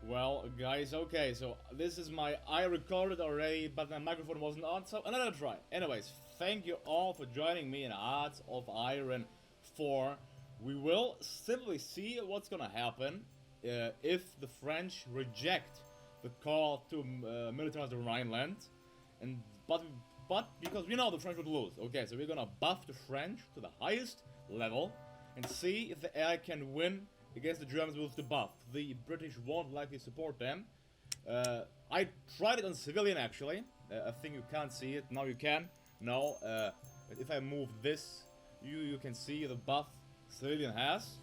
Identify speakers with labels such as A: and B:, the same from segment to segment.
A: Well, guys, okay, so this is I recorded already, but my microphone wasn't on, so another try. Anyways, thank you all for joining me in Hearts of Iron 4. We will simply see what's gonna happen if the French reject the call to militarize the Rhineland, and but because we know the French would lose, okay, so we're gonna buff the French to the highest level and see if the AI can win against the Germans with the buff. The British won't likely support them. I tried it on civilian actually. I think you can't see it. Now you can. No. If I move this, you can see the buff civilian has.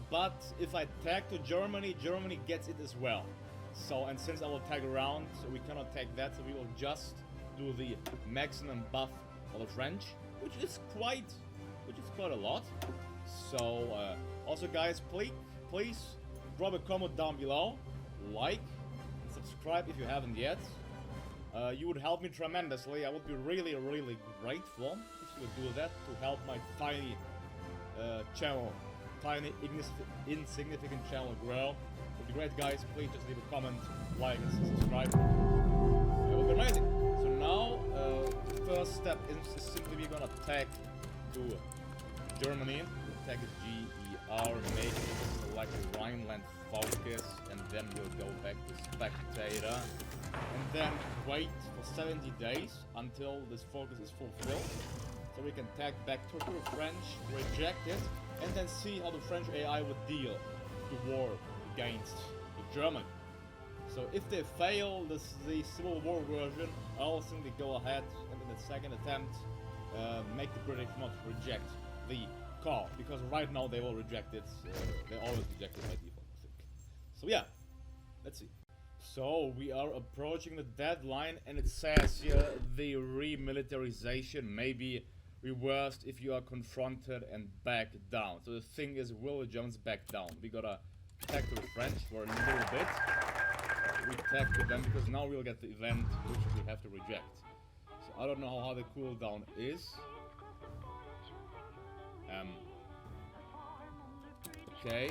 A: But if I tag to Germany, Germany gets it as well. So, and since I will tag around, so we cannot tag that, so we will just do the maximum buff for the French, which is quite a lot. So, also guys, please drop a comment down below, like, and subscribe if you haven't yet. You would help me tremendously. I would be really, really grateful if you would do that to help my tiny channel, tiny insignificant channel grow. It would be great, guys. Please just leave a comment, like, and subscribe. It would be amazing. So now, the first step is simply we're gonna tag to Germany. Tag is GER, make it select Rhineland focus, and then we'll go back to spectator, and then wait for 70 days until this focus is fulfilled, so we can tag back to the French, reject it, and then see how the French AI would deal the war against the German. So if they fail the Civil War version, I'll simply go ahead and in the second attempt make the British not reject the call, because right now they will reject it. They always reject it by default, I think. So yeah, let's see. So we are approaching the deadline, and it says here the remilitarization may be reversed if you are confronted and back down. So the thing is, will the Germans back down? We gotta tag to the French for a little bit. We tag to them because now we'll get the event which we have to reject. So I don't know how the cooldown is. Okay,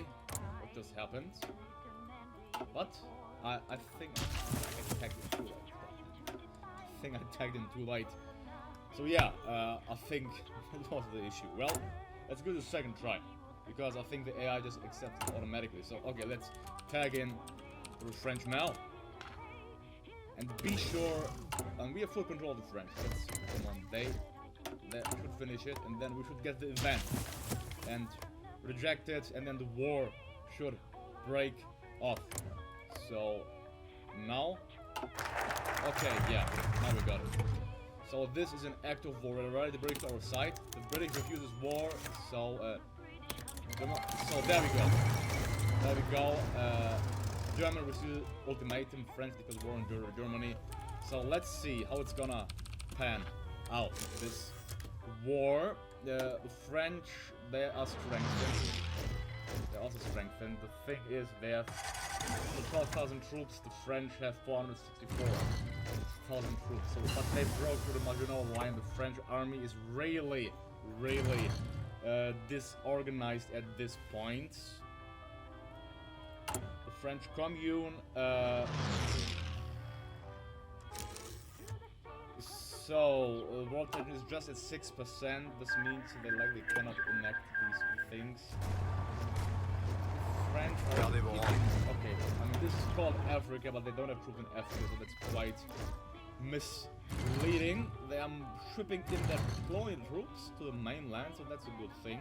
A: what just happened? What? I think I tagged him too late. I think I tagged him too late. So yeah, I think that was the issue. Well, let's go to the second try, because I think the AI just accepts it automatically. So okay, let's tag in the French now. And be sure, and we have full control of the French. Let's come on, they should finish it, and then we should get the event and reject it, and then the war should break off. So now, okay, yeah, now we got it. So this is an act of war. We're ready to break to our side. The British refuses war, so so there we go. There we go. German refuses ultimatum. French declares war on Germany. So let's see how it's gonna pan out. This war, the French, they are strengthened. They're also strengthened. The thing is, they have 12,000 troops. The French have 464,000 troops. So, but they broke through the Maginot Line. The French army is really disorganized at this point. The French Commune. So, world tension is just at 6%. This means they likely cannot enact these things. French are okay, I mean, this is called Africa, but they don't have troops in Africa, so that's quite misleading. They are shipping in their colonial troops to the mainland, so that's a good thing.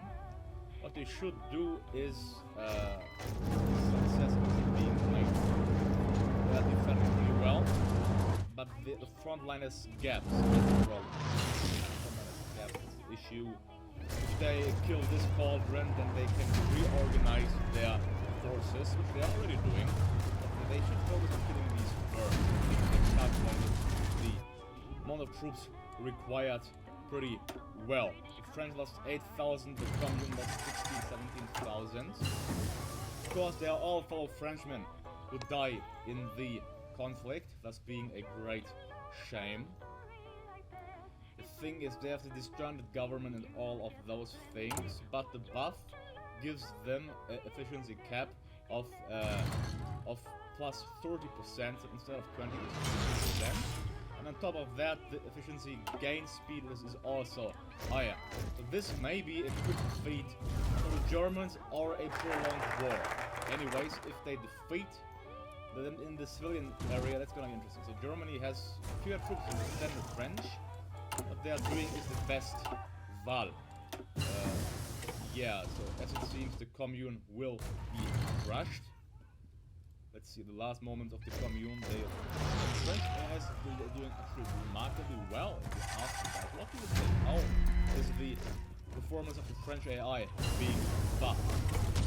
A: What they should do is successfully being made. They are defending really well. But the front line has gaps. That's the problem. The front line has gaps. That's the issue. If they kill this cauldron, then they can reorganize their forces, which they are already doing. But they should focus on killing these first. They calculated the amount of troops required pretty well. The French lost 8,000, the Commune lost 16,000, 17,000. Of course, they are all fellow Frenchmen who die in the conflict, thus being a great shame. The thing is, they have the disjointed government and all of those things, but the buff gives them an efficiency cap of plus 30% instead of 20, it's 50%. And on top of that, the efficiency gain speed is also higher. So this may be a quick defeat for the Germans or a prolonged war. Anyways, if they defeat them in the civilian area, that's gonna be interesting. So Germany has fewer troops than the French. What they are doing is the best Val. Yeah, so as it seems, the commune will be crushed. Let's see, the last moments of the commune, the French AIs are doing actually remarkably well in this aftermath. What do you think? How is the performance of the French AI being buffed?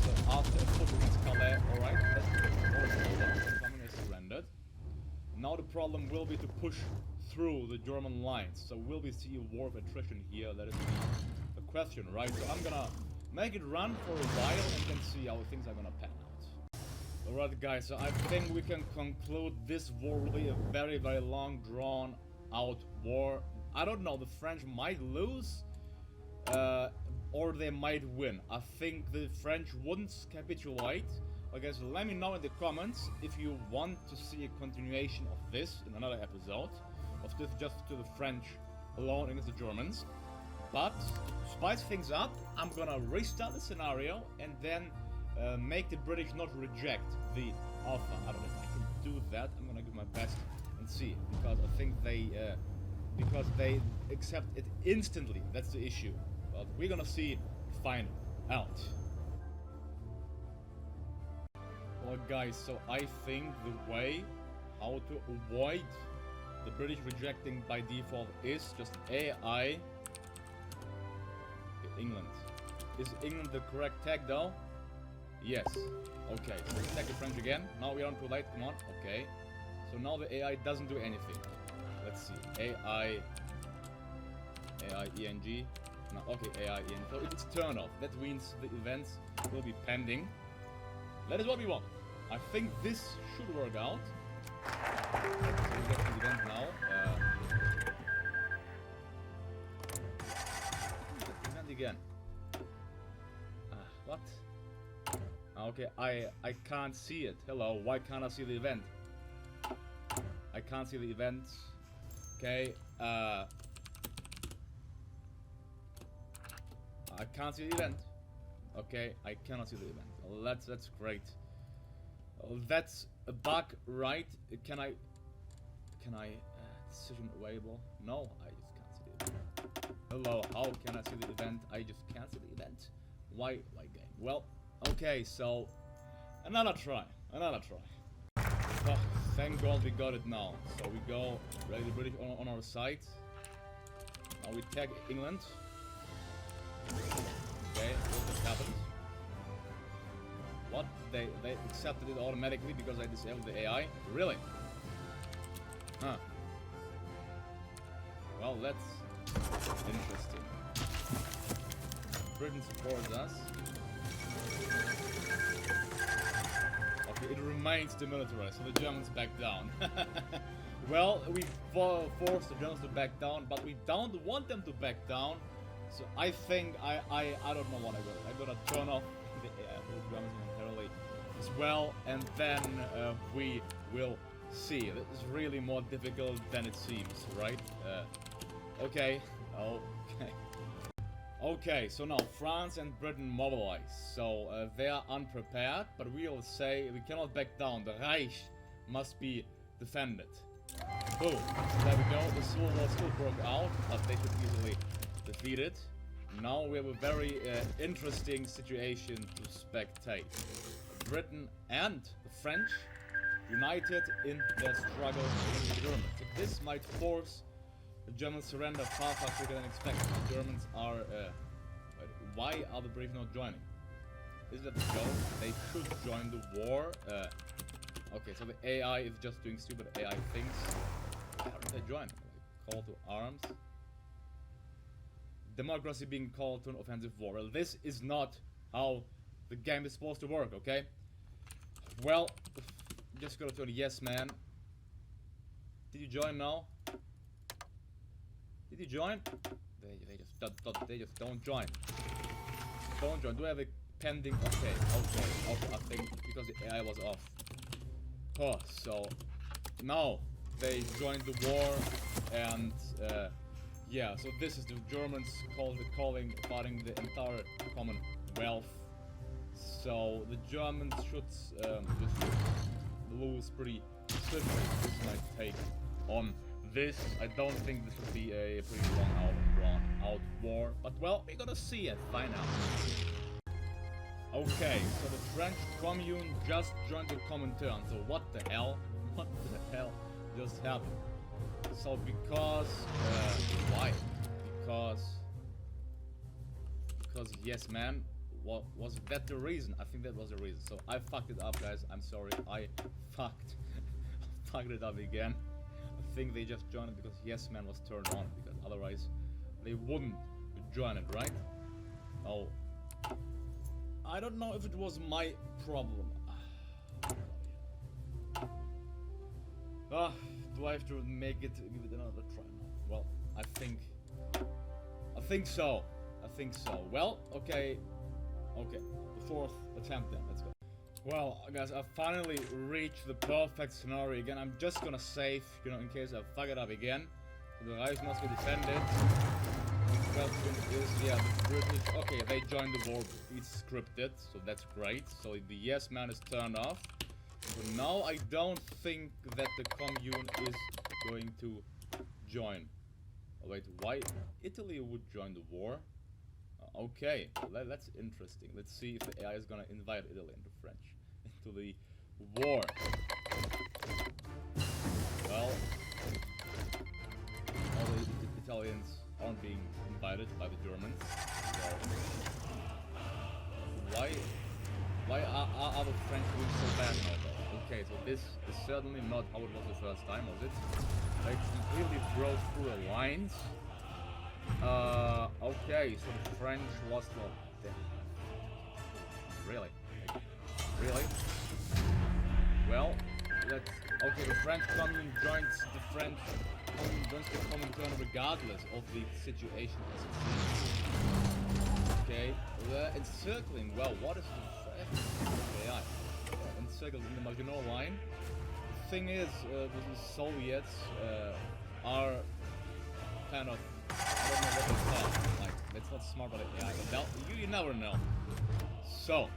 A: So after a push against Calais, alright, that's the coming is surrendered. Now the problem will be to push through the German lines. So will we see a war of attrition here? That is the question, right? So I'm gonna make it run for a while and then see how things are gonna pan out. Alright guys, so I think we can conclude this war will be a very, very long, drawn out war. I don't know, the French might lose, or they might win. I think the French wouldn't capitulate. Okay, so let me know in the comments if you want to see a continuation of this in another episode. Of this just to the French alone against the Germans. But, to spice things up, I'm gonna restart the scenario and then make the British not reject the offer. I don't know if I can do that. I'm gonna give my best and see, because I think they accept it instantly. That's the issue. But we're gonna see, find out. Well, guys, so I think the way how to avoid the British rejecting by default is just AI. England. Is England the correct tag though? Yes. Okay, so let's tag the French again. Now we are on too late, come on. Okay. So now the AI doesn't do anything. Let's see. AI ENG. No, okay, AI ENG. So it's turn off. That means the events will be pending. That is what we want. I think this should work out. So we get the event now. Event again. What? Okay, I can't see it. Hello, why can't I see the event? I can't see the event. Okay, I can't see the event. Okay, I cannot see the event. Well, that's great. Well, that's a bug, right? Can I decision available? No, I just can't see the event. Hello, how can I see the event? I just can't see the event. Why game? Well, okay, so another try. Oh, thank God we got it now. So we go ready the British on our side. Now we tag England. Okay, what just happened? What? They accepted it automatically because I disabled the AI? Really? Huh. Well, that's interesting. Britain supports us. Okay, it remains demilitarized, so the Germans back down. Well, we forced the Germans to back down, but we don't want them to back down. So I think I don't know what I'm gonna turn off the Germans momentarily as well, and then we will see. This is really more difficult than it seems, right? Okay. Okay, so now France and Britain mobilize. So they are unprepared, but we will say we cannot back down. The Reich must be defended. Boom. There we go. The Civil War still broke out, but they should easily defeat it. Now we have a very interesting situation to spectate. Britain and the French united in their struggle against the Germans. So this might force the Germans surrender far quicker than expected. The Germans are... why are the British not joining? Is that the joke? They should join the war. Okay, so the AI is just doing stupid AI things. Why don't they join? Call to arms. Democracy being called to an offensive war. Well, this is not how the game is supposed to work, okay? Well, just gotta turn yes, man. Did you join now? Did you join? They just don't join. Don't join. Do I have a pending? Okay. I think because the AI was off. Oh, so now they joined the war, and yeah, so this is the Germans fighting the entire Commonwealth. So the Germans should just lose pretty swiftly. This might take on this. I don't think this will be a pretty drawn out war, but well, we're gonna see and find out. Okay, so the French Commune just joined the Comintern. So what the hell? What the hell just happened? So because why? Because yes, man. What was that the reason? I think that was the reason. So I fucked it up, guys. I'm sorry. I fucked it up again. I think they just joined it because yes, man was turned on, because otherwise they wouldn't join it, right? Oh, I don't know if it was my problem. Do I have to give it another try now? Well, I think so. Well, okay, the fourth attempt then. Let's go. Well, guys, I finally reached the perfect scenario again. I'm just gonna save, you know, in case I fuck it up again. So the Reich must be defended. The question is, yeah, the British. Okay, they joined the war. It's scripted, so that's great. So the yes man is turned off. So now I don't think that the commune is going to join. Oh wait, why Italy would join the war? Okay, well, that's interesting. Let's see if the AI is gonna invite Italy into the war. Well, all the Italians aren't being invited by the Germans. So why are the French doing so bad now, though? Okay, so this is certainly not how it was the first time, was it? They completely broke through the lines. Okay, so the French lost a lot. Really? Really? Well, let's... Okay, the French commune joins the French commune joins the Comintern regardless of the situation as it seems. Okay, they're encircling. Well, what is the AI? Encircled in the Maginot Line. The thing is, the Soviets are kind of... I don't know what they call it. Like, that's not smart about AI, but you never know. So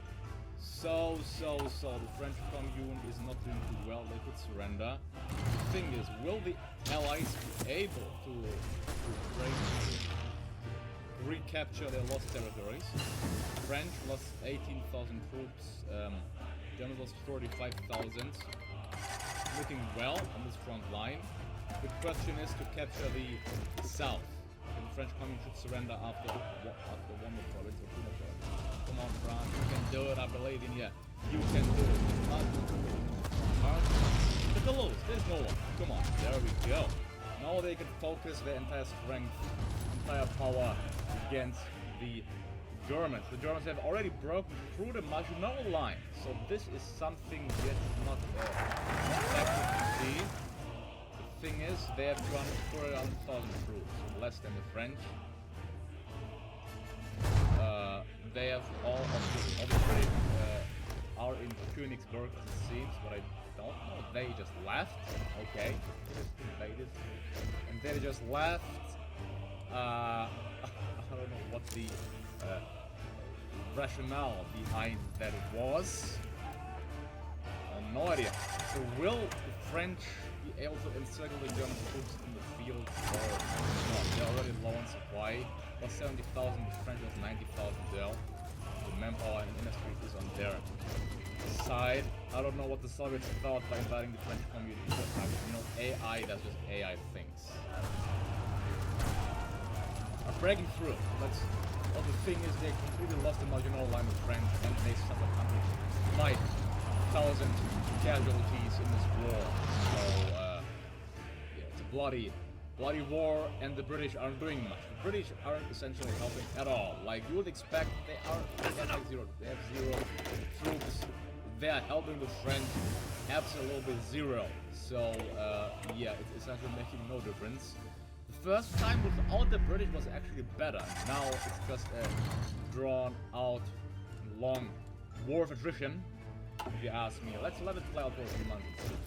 A: the French commune is not doing too well. They could surrender. The thing is, will the Allies be able to recapture their lost territories? French lost 18,000 troops. Germans lost 45,000. Looking well on this front line. The question is to capture the south. And the French commune should surrender after one more province or two more provinces. Come on, France, you can do it. I believe in you. You can do it. Not hard. But the lose. There's no one. Come on. There we go. Now they can focus their entire strength, entire power against the Germans. The Germans have already broken through the Maginot Line. So this is something that's not expected to see. The thing is, they have 240,000 troops, less than the French. They have all of the British are in Königsberg as it seems, but I don't know. They just left. Okay, they just invaded, and they just left. I don't know what the rationale behind that was. No idea. So will the French be able to encircle the German troops in the field or not? They're already low on supply. Was 70,000, the French was 90,000 there. The manpower and industry is on their side. I don't know what the Soviets thought by inviting the French commune. You know, AI does just AI things. Are breaking through. Well, the thing is, they completely lost the Maginot Line with French, and they suffered 105,000 casualties in this war. So, yeah, it's a bloody war, and the British aren't doing much. The British aren't essentially helping at all. Like you would expect, they have zero troops. They are helping the French absolutely zero. So, yeah, it's essentially making no difference. The first time without the British was actually better. Now it's just a drawn out, long war of attrition. if you ask me. Let's let it play out for a few months and see.